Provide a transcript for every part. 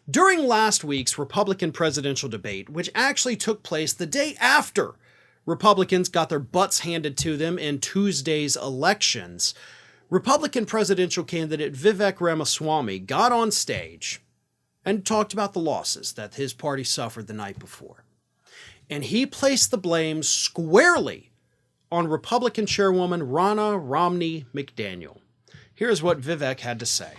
During last week's Republican presidential debate, which actually took place the day after Republicans got their butts handed to them in Tuesday's elections, Republican presidential candidate Vivek Ramaswamy got on stage and talked about the losses that his party suffered the night before. And he placed the blame squarely on Republican chairwoman Rona Romney McDaniel. Here's what Vivek had to say.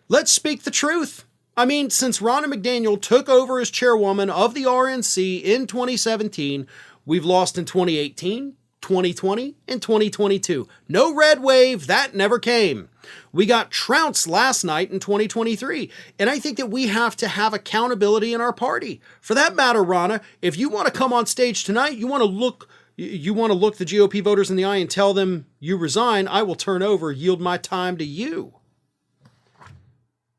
Let's speak the truth. I mean, since Rona McDaniel took over as chairwoman of the RNC in 2017, we've lost in 2018, 2020, and 2022. No red wave, that never came. We got Trounce last night in 2023, and I think that we have to have accountability in our party. For that matter, Rona, if you want to come on stage tonight, you want to look the GOP voters in the eye and tell them you resign, I will turn over, yield my time to you.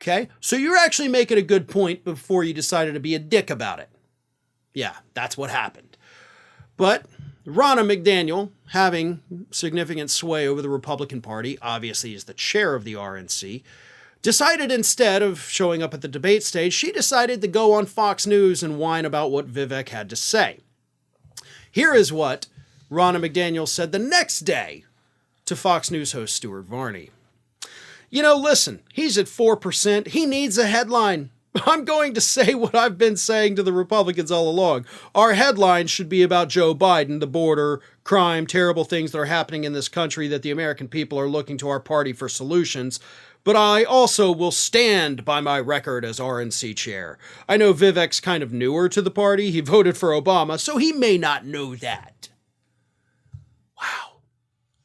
Okay, so you're actually making a good point before you decided to be a dick about it. Yeah, that's what happened. But Ronna McDaniel, having significant sway over the Republican Party, obviously is the chair of the RNC, decided instead of showing up at the debate stage, she decided to go on Fox News and whine about what Vivek had to say. Here is what Ronna McDaniel said the next day to Fox News host Stuart Varney. You know, listen, he's at 4%. He needs a headline. I'm going to say what I've been saying to the Republicans all along. Our headline should be about Joe Biden, the border, crime, terrible things that are happening in this country that the American people are looking to our party for solutions. But I also will stand by my record as RNC chair. I know Vivek's kind of newer to the party. He voted for Obama, so he may not know that. Wow.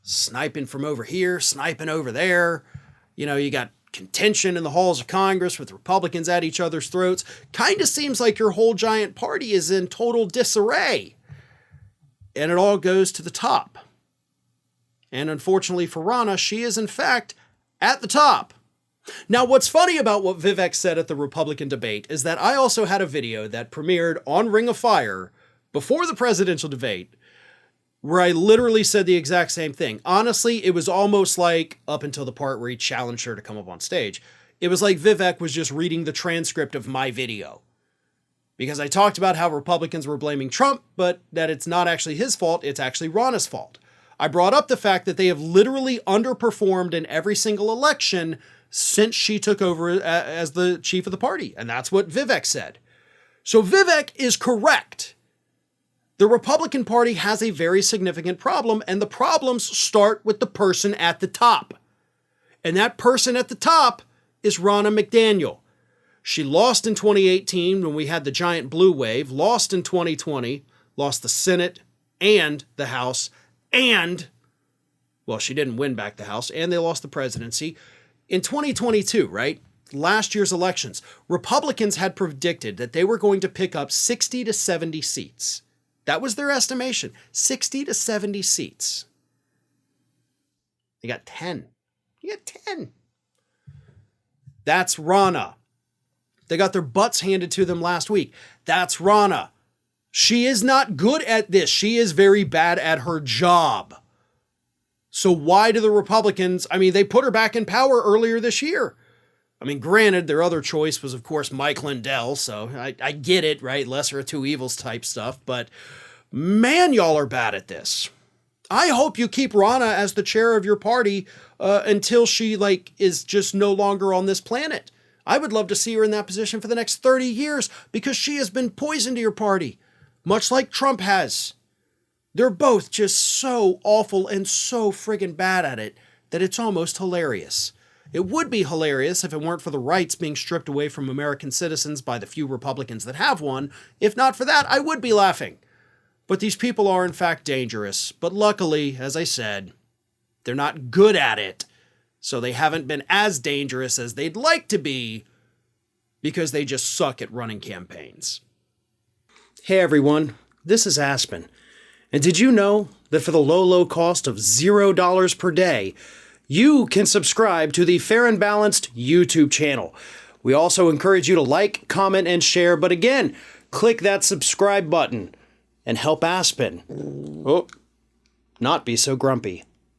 Sniping from over here, sniping over there. You know, you got contention in the halls of Congress with Republicans at each other's throats. Kind of seems like your whole giant party is in total disarray. And it all goes to the top. And unfortunately for Ronna, she is in fact at the top. Now, what's funny about what Vivek said at the Republican debate is that I also had a video that premiered on Ring of Fire before the presidential debate where I literally said the exact same thing. Honestly, it was almost like, up until the part where he challenged her to come up on stage, it was like Vivek was just reading the transcript of my video. Because I talked about how Republicans were blaming Trump, but that it's not actually his fault, it's actually Ronna's fault. I brought up the fact that they have literally underperformed in every single election since she took over as the chief of the party. And that's what Vivek said. So Vivek is correct. The Republican Party has a very significant problem, and the problems start with the person at the top. And that person at the top is Ronna McDaniel. She lost in 2018 when we had the giant blue wave, lost in 2020, lost the Senate and the House, and, well, she didn't win back the House, and they lost the presidency. In 2022, right, last year's elections, Republicans had predicted that they were going to pick up 60 to 70 seats. That was their estimation, 60 to 70 seats. They got 10. You got 10. That's Ronna. They got their butts handed to them last week. That's Ronna. She is not good at this. She is very bad at her job. So why do the Republicans, they put her back in power earlier this year. Granted, their other choice was, of course, Mike Lindell, so I get it, right? Lesser of two evils type stuff, but man, y'all are bad at this. I hope you keep Ronna as the chair of your party until she, is just no longer on this planet. I would love to see her in that position for the next 30 years because she has been poison to your party, much like Trump has. They're both just so awful and so friggin' bad at it that it's almost hilarious. It would be hilarious if it weren't for the rights being stripped away from American citizens by the few Republicans that have one. If not for that, I would be laughing. But these people are in fact dangerous. But luckily, as I said, they're not good at it. So they haven't been as dangerous as they'd like to be because they just suck at running campaigns. Hey everyone, this is Aspen. And did you know that for the low cost of $0 per day, you can subscribe to the Fair and Balanced YouTube channel. We also encourage you to like, comment, and share. But again, click that subscribe button and help Aspen not be so grumpy.